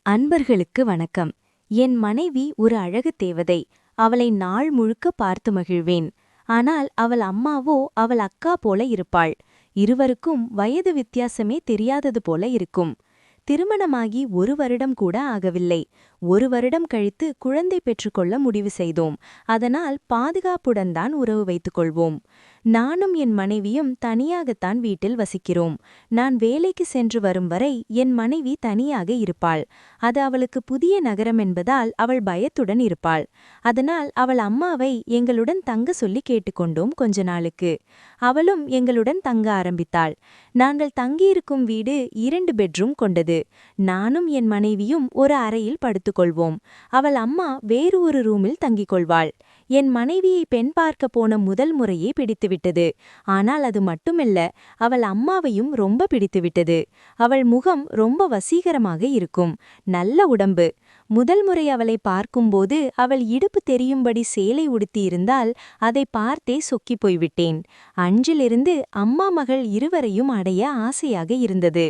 அன்பர்களுக்கு வணக்கம். என் மனைவி ஒரு அழகு தேவதை. அவளை நாள் முழுக்க பார்த்து மகிழ்வேன். ஆனால் அவள் அம்மாவோ அவள் அக்கா போல இருப்பாள். இருவருக்கும் வயது வித்தியாசமே தெரியாதது போல இருக்கும். திருமணமாகி 1 வருடம் கூட ஆகவில்லை. 1 வருடம் கழித்து குழந்தை பெற்றுக்கொள்ள முடிவு செய்தோம். அதனால் பாதுகாப்புடன் தான் உறவு வைத்துக் கொள்வோம். நானும் என் மனைவியும் தனியாகத்தான் வீட்டில் வசிக்கிறோம். நான் வேலைக்கு சென்று வரும் வரை என் மனைவி தனியாக இருப்பாள். அது அவளுக்கு புதிய நகரம் என்பதால் அவள் பயத்துடன் இருப்பாள். அதனால் அவள் அம்மாவை எங்களுடன் தங்க சொல்லி கேட்டுக்கொண்டோம் கொஞ்ச நாளுக்கு. அவளும் எங்களுடன் தங்க ஆரம்பித்தாள். நாங்கள் தங்கியிருக்கும் வீடு 2 பெட்ரூம் கொண்டது. நானும் என் மனைவியும் ஒரு அறையில் படுத்துக்கொள்வோம். அவள் அம்மா வேறு ஒரு ரூமில் தங்கிக் கொள்வாள். என் மனைவியை பெண் பார்க்க போன முதல் முறையே பிடித்துவிட்டது. ஆனால் அது மட்டுமல்ல, அவள் அம்மாவையும் ரொம்ப பிடித்துவிட்டது. அவள் முகம் ரொம்ப வசீகரமாக இருக்கும். நல்ல உடம்பு. முதல் முறை அவளை பார்க்கும்போது அவள் இடுப்பு தெரியும்படி சேலை உடுத்தியிருந்தால் அதை பார்த்தே சொக்கிப் போய்விட்டேன். அன்றிலிருந்து அம்மா மகள் இருவரையும் அடைய ஆசையாக இருந்தது.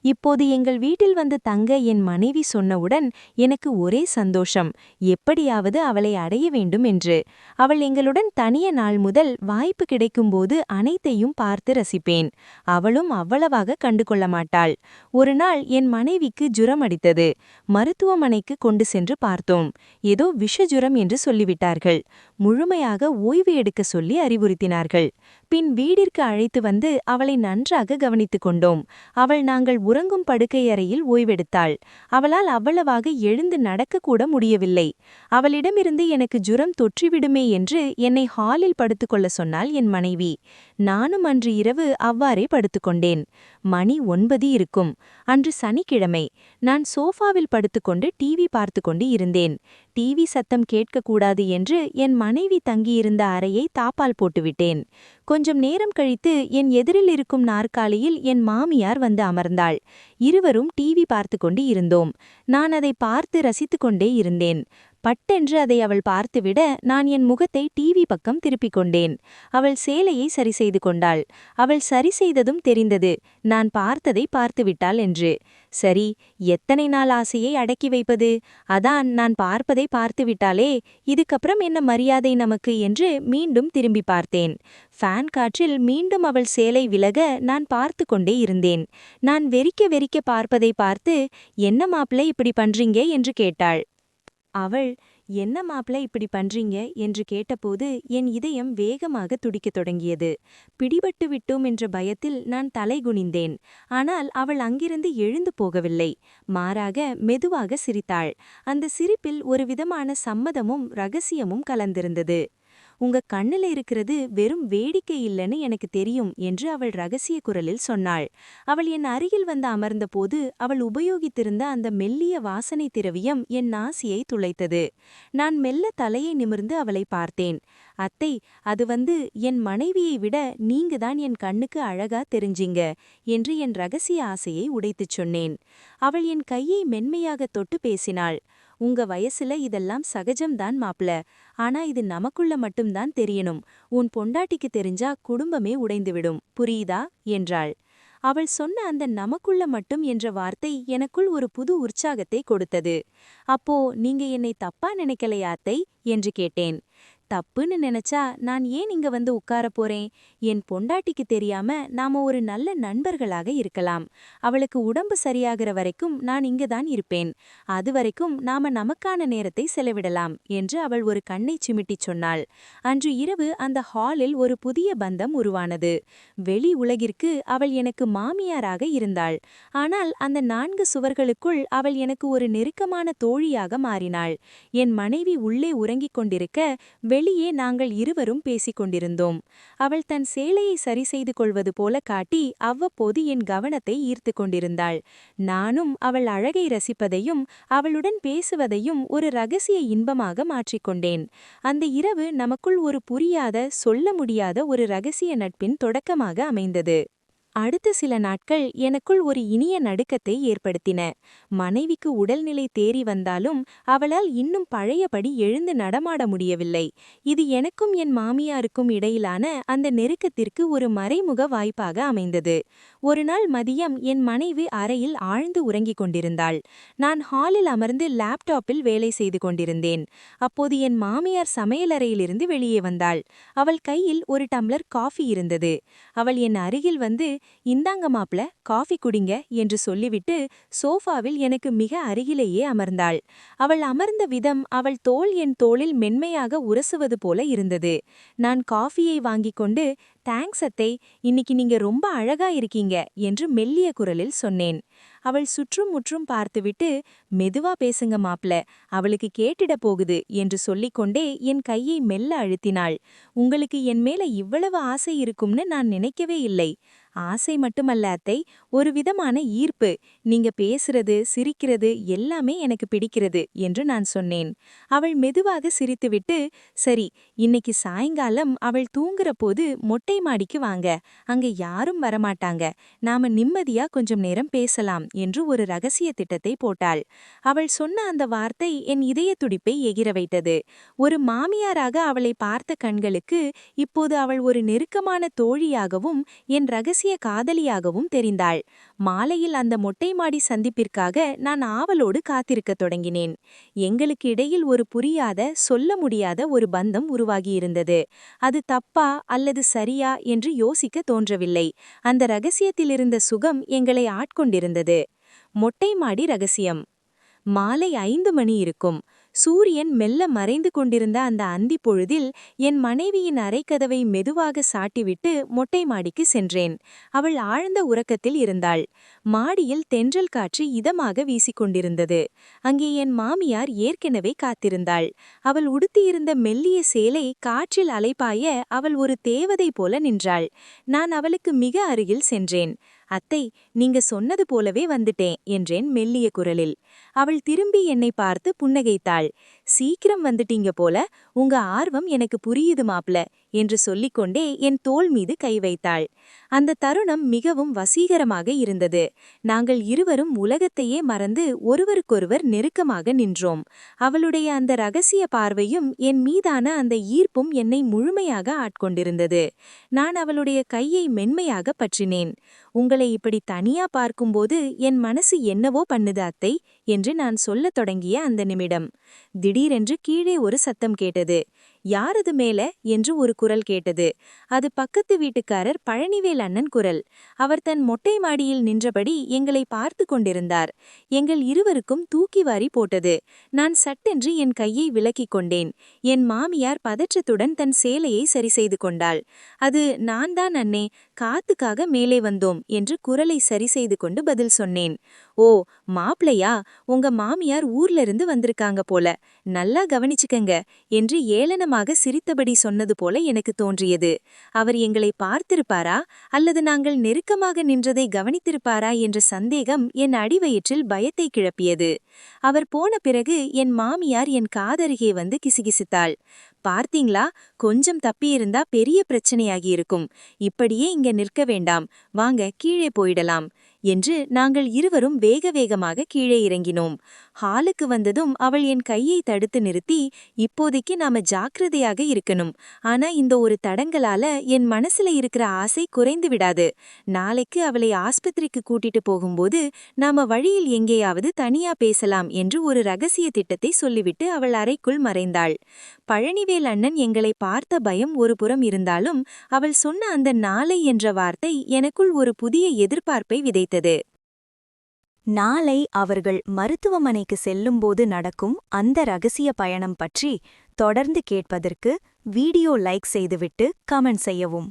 இப்போது எங்கள் வீட்டில் வந்து தங்க என் மனைவி சொன்னவுடன் எனக்கு ஒரே சந்தோஷம். எப்படியாவது அவளை அடைய வேண்டும் என்று. அவள் எங்களுடன் தனிய நாள் முதல் வாய்ப்பு கிடைக்கும்போது அனைத்தையும் பார்த்து ரசிப்பேன். அவளும் அவ்வளவாக கண்டுகொள்ள மாட்டாள். ஒரு நாள் என் மனைவிக்கு ஜுரம் அடித்தது. மருத்துவமனைக்கு கொண்டு சென்று பார்த்தோம். ஏதோ விஷஜுரம் என்று சொல்லிவிட்டார்கள். முழுமையாக ஓய்வு எடுக்க சொல்லி அறிவுறுத்தினார்கள். பின் வீடிற்கு அழைத்து வந்து அவளை நன்றாக கவனித்துக் கொண்டோம். அவள் நாங்கள் உறங்கும் படுக்கை அறையில் ஓய்வெடுத்தாள். அவளால் அவ்வளவாக எழுந்து நடக்கக்கூட முடியவில்லை. அவளிடமிருந்து எனக்கு ஜுரம் தொற்றிவிடுமே என்று என்னை ஹாலில் படுத்துக்கொள்ள சொன்னாள் என் மனைவி. நானும் அன்று இரவு அவ்வாறே படுத்துக்கொண்டேன். மணி 9 இருக்கும். அன்று சனிக்கிழமை. நான் சோஃபாவில் படுத்துக்கொண்டு டிவி பார்த்து கொண்டு இருந்தேன். டிவி சத்தம் கேட்கக்கூடாது என்று என் மனைவி தங்கியிருந்த அறையை தாப்பால் போட்டுவிட்டேன். கொஞ்சம் நேரம் கழித்து என் எதிரில் இருக்கும் நாற்காலியில் என் மாமியார் வந்து அமர்ந்தாள். இருவரும் டிவி பார்த்து கொண்டு இருந்தோம். நான் அதை பார்த்து ரசித்துக் கொண்டே இருந்தேன். பட்டென்று அதை அவள் பார்த்துவிட நான் என் முகத்தை டிவி பக்கம் திருப்பிக் கொண்டேன். அவள் சேலையை சரி செய்து கொண்டாள். அவள் சரி செய்ததும் தெரிந்தது, நான் பார்த்ததை பார்த்துவிட்டாள் என்று. சரி, எத்தனை நாள் ஆசையை அடக்கி வைப்பது? அதான் நான் பார்ப்பதை பார்த்துவிட்டாளே, இதுக்கப்புறம் என்ன மரியாதை நமக்கு என்று மீண்டும் திரும்பி பார்த்தேன். ஃபேன் காற்றில் மீண்டும் அவள் சேலை விலக நான் பார்த்து கொண்டே இருந்தேன். நான் வெறிக்க வெறிக்க பார்ப்பதை பார்த்து, என்ன மாப்பிள்ளை இப்படி பண்றீங்க என்று கேட்டாள். அவள், என்ன மாப்ள இப்படி பண்றீங்க என்று கேட்டபோது என் இதயம் வேகமாக துடிக்கத் தொடங்கியது. பிடிபட்டு விட்டோம் என்ற பயத்தில் நான் தலைகுனிந்தேன். ஆனால் அவள் அங்கிருந்து எழுந்து போகவில்லை. மாறாக மெதுவாக சிரித்தாள். அந்த சிரிப்பில் ஒரு விதமான சம்மதமும் ரகசியமும் கலந்திருந்தது. உங்க கண்ணுல இருக்கிறது வெறும் வேடிக்கை இல்லைன்னு எனக்கு தெரியும் என்று அவள் ரகசிய குரலில் சொன்னாள். அவள் என் அருகில் வந்து அமர்ந்தபோது அவள் உபயோகித்திருந்த அந்த மெல்லிய வாசனை திரவியம் என் நாசியை துளைத்தது. நான் மெல்ல தலையை நிமிர்ந்து அவளை பார்த்தேன். அத்தை, அது என் மனைவியை விட நீங்க தான் என் கண்ணுக்கு அழகா தெரிஞ்சிங்க என்று என் ரகசிய ஆசையை உடைத்துச் சொன்னேன். அவள் என் கையை மென்மையாக தொட்டு பேசினாள். உங்க வயசுல இதெல்லாம் சகஜம்தான் மாப்ள. ஆனா இது நமக்குள்ள மட்டும்தான் தெரியணும். உன் பொண்டாட்டிக்கு தெரிஞ்சா குடும்பமே உடைந்துவிடும், புரியுதா என்றாள். அவள் சொன்ன அந்த நமக்குள்ள மட்டும் என்ற வார்த்தை எனக்குள் ஒரு புது உற்சாகத்தை கொடுத்தது. அப்போ நீங்க என்னை தப்பா நினைக்கலையா அத்தை என்று கேட்டேன். தப்புன்னு நினைச்சா நான் ஏன் இங்க வந்து உட்கார போறேன்? என் பொண்டாட்டிக்கு தெரியாம நாம ஒரு நல்ல நண்பர்களாக இருக்கலாம். அவளுக்கு உடம்பு சரியாகிற வரைக்கும் நான் இங்கதான் இருப்பேன். அது வரைக்கும் நாம நமக்கான நேரத்தை செலவிடலாம் என்று அவள் ஒரு கண்ணை சிமிட்டிச் சொன்னாள். அன்று இரவு அந்த ஹாலில் ஒரு புதிய பந்தம் உருவானது. வெளி உலகிற்கு அவள் எனக்கு மாமியாராக இருந்தாள். ஆனால் அந்த 4 சுவர்களுக்குள் அவள் எனக்கு ஒரு நெருக்கமான தோழியாக மாறினாள். என் மனைவி உள்ளே உறங்கிக் கொண்டிருக்க வெளியே நாங்கள் இருவரும் பேசிக் கொண்டிருந்தோம். அவள் தன் சேலையை சரி செய்து கொள்வது போல காட்டி அவ்வப்போது என் கவனத்தை ஈர்த்து கொண்டிருந்தாள். நானும் அவள் அழகை ரசிப்பதையும் அவளுடன் பேசுவதையும் ஒரு ரகசிய இன்பமாக மாற்றிக்கொண்டேன். அந்த இரவு நமக்குள் ஒரு புரியாத, சொல்ல முடியாத ஒரு ரகசிய நட்பின் தொடக்கமாக அமைந்தது. அடுத்த சில நாட்கள் எனக்குள் ஒரு இனிய நடுக்கத்தை ஏற்படுத்தின. மனைவிக்கு உடல்நிலை தேறி வந்தாலும் அவளால் இன்னும் பழையபடி எழுந்து நடமாட முடியவில்லை. இது எனக்கும் என் மாமியாருக்கும் இடையிலான அந்த நெருக்கத்திற்கு ஒரு மறைமுக வாய்ப்பாக அமைந்தது. ஒரு நாள் மதியம் என் மனைவி அறையில் ஆழ்ந்து உறங்கிக் கொண்டிருந்தாள். நான் ஹாலில் அமர்ந்து லேப்டாப்பில் வேலை செய்து கொண்டிருந்தேன். அப்போது என் மாமியார் சமையலறையிலிருந்து வெளியே வந்தாள். அவள் கையில் ஒரு டம்ளர் காஃபி இருந்தது. அவள் என் அருகில் வந்து, "இந்தாங்க மாப்ள, காஃபி குடிங்க" என்று சொல்லிவிட்டு சோஃபாவில் எனக்கு மிக அருகிலேயே அமர்ந்தாள். அவள் அமர்ந்த விதம் அவள் தோள் என் தோளில் மென்மையாக உரசுவது போல இருந்தது. நான் காஃபியை வாங்கிக் கொண்டு, "தேங்க்ஸ் அத்தை, இன்னைக்கு நீங்க ரொம்ப அழகா இருக்கீங்க" என்று மெல்லிய குரலில் சொன்னேன். அவள் சுற்றும் முற்றும் பார்த்துவிட்டு, "மெதுவா பேசுங்க மாப்ள, அவளுக்கு கேட்டிட போகுது" என்று சொல்லிக்கொண்டே என் கையை மெல்ல அழுத்தினாள். "உங்களுக்கு என் மேல இவ்வளவு ஆசை இருக்கும்னு நான் நினைக்கவே இல்லை." "ஆசை மட்டுமல்ல அத்தை, ஒரு விதமான ஈர்ப்பு. நீங்க பேசுறது, சிரிக்கிறது எல்லாமே எனக்கு பிடிக்கிறது" என்று நான் சொன்னேன். அவள் மெதுவாக சிரித்துவிட்டு, "சரி, இன்னைக்கு சாயங்காலம் அவள் தூங்குற போது மொட்டை மாடிக்கு வாங்க. அங்க யாரும் வரமாட்டாங்க. நாம நிம்மதியா கொஞ்சம் நேரம் பேசலாம்" என்று ஒரு ரகசிய திட்டத்தை போட்டாள். அவள் சொன்ன அந்த வார்த்தை என் இதய துடிப்பை எகிர வைத்தது. ஒரு மாமியாராக அவளை பார்த்த கண்களுக்கு இப்போது அவள் ஒரு நெருக்கமான தோழியாகவும் என் ரகசிய காதலியாகவும் தெரிந்தாள். மாலையில் அந்த மொட்டை மாடி சந்திப்பிற்காக நான் ஆவலோடு காத்திருக்கத் தொடங்கினேன். எங்களுக்கு இடையில் ஒரு புரியாத, சொல்ல முடியாத ஒரு பந்தம் உருவாகியிருந்தது. அது தப்பா அல்லது சரியா என்று யோசிக்க தோன்றவில்லை. அந்த ரகசியத்திலிருந்த சுகம் எங்களை ஆட்கொண்டிருந்தது. மொட்டை மாடி ரகசியம். மாலை 5 மணி இருக்கும். சூரியன் மெல்ல மறைந்து கொண்டிருந்த அந்த அந்திப் பொழுதில் என் மனைவியின் அறைக்கதவை மெதுவாக சாட்டிவிட்டு மொட்டை மாடிக்கு சென்றேன். அவள் ஆழ்ந்த உறக்கத்தில் இருந்தாள். மாடியில் தென்றல் காற்று இதமாக வீசிக்கொண்டிருந்தது. அங்கே என் மாமியார் ஏற்கனவே காத்திருந்தாள். அவள் உடுத்தியிருந்த மெல்லிய சேலை காற்றில் அலைபாய அவள் ஒரு தேவதை போல நின்றாள். நான் அவளுக்கு மிக அருகில் சென்றேன். "அத்தை, நீங்க சொன்னது போலவே வந்துட்டேன்" என்றேன் மெல்லிய குரலில். அவள் திரும்பி என்னை பார்த்து புன்னகைத்தாள். "சீக்கிரம் வந்துட்டீங்க போல, உங்க ஆர்வம் எனக்கு புரியுது மாப்ள" என்று சொல்லிக்கொண்டே என் தோள் மீது கை வைத்தாள். அந்த தருணம் மிகவும் வசீகரமாக இருந்தது. நாங்கள் இருவரும் உலகத்தையே மறந்து ஒருவருக்கொருவர் நெருக்கமாக நின்றோம். அவளுடைய அந்த ரகசிய பார்வையும் என் மீதான அந்த ஈர்ப்பும் என்னை முழுமையாக ஆட்கொண்டிருந்தது. நான் அவளுடைய கையை மென்மையாக பற்றினேன். "உங்களை இப்படி தனியா பார்க்கும்போது என் மனசு என்னவோ பண்ணுது அத்தை" என்று நான் சொல்லத் தொடங்கிய அந்த நிமிடம் திடீரென்று கீழே ஒரு சத்தம் கேட்டது. "யாரது மேல?" என்று ஒரு குரல் கேட்டது. அது பக்கத்து வீட்டுக்காரர் பழனிவேல் அண்ணன் குரல். அவர் தன் மொட்டை மாடியில் நின்றபடி எங்களை பார்த்து கொண்டிருந்தார். எங்கள் இருவருக்கும் தூக்கி வாரி போட்டது. நான் சட்டென்று என் கையை விலக்கிக் கொண்டேன். என் மாமியார் பதற்றத்துடன் தன் சேலையை சரி செய்து கொண்டாள். "அது நான் தான் அண்ணே, காத்துக்காக மேலே வந்தோம்" என்று குரலை சரி செய்து கொண்டு பதில் சொன்னேன். "ஓ, மாப்ளையா, உங்க மாமியார் ஊர்ல இருந்து வந்திருக்காங்க போல, நல்லா கவனிச்சுக்கங்க" என்று ஏளனமாக சிரித்தபடி சொன்னது போல எனக்கு தோன்றியது. அவர் எங்களை பார்த்திருப்பாரா அல்லது நாங்கள் நெருக்கமாக நின்றதை கவனித்திருப்பாரா என்ற சந்தேகம் என் அடிவயிற்றில் பயத்தை கிளப்பியது. அவர் போன பிறகு என் மாமியார் என் காதருகே வந்து கிசுகிசுத்தாள். "பார்த்தீங்களா, கொஞ்சம் தப்பியிருந்தா பெரிய பிரச்சனையாகியிருக்கும். இப்படியே இங்க நிற்க வேண்டாம், வாங்க கீழே போயிடலாம்" என்று நாங்கள் இருவரும் வேக வேகமாக கீழே இறங்கினோம். ஹாலுக்கு வந்ததும் அவள் என் கையை தடுத்து நிறுத்தி, "இப்போதைக்கு நாம ஜாக்கிரதையாக இருக்கணும். ஆனா இந்த ஒரு தடங்கலால என் மனசுல இருக்கிற ஆசை குறைந்து விடாது. நாளைக்கு அவளை ஆஸ்பத்திரிக்கு கூட்டிட்டு போகும்போது நாம வழியில் எங்கேயாவது தனியா பேசலாம்" என்று ஒரு ரகசிய திட்டத்தை சொல்லிவிட்டு அவள் அறைக்குள் மறைந்தாள். பழனிவேல் அண்ணன் எங்களை பார்த்த பயம் ஒரு புறம் இருந்தாலும் அவள் சொன்ன அந்த "நாளை" என்ற வார்த்தை எனக்குள் ஒரு புதிய எதிர்பார்ப்பை விதைத்தது. நாளை அவர்கள் மருத்துவமனைக்கு செல்லும்போது நடக்கும் அந்த ரகசிய பயணம் பற்றி தொடர்ந்து கேட்பதற்கு வீடியோ லைக் செய்துவிட்டு கமெண்ட் செய்யவும்.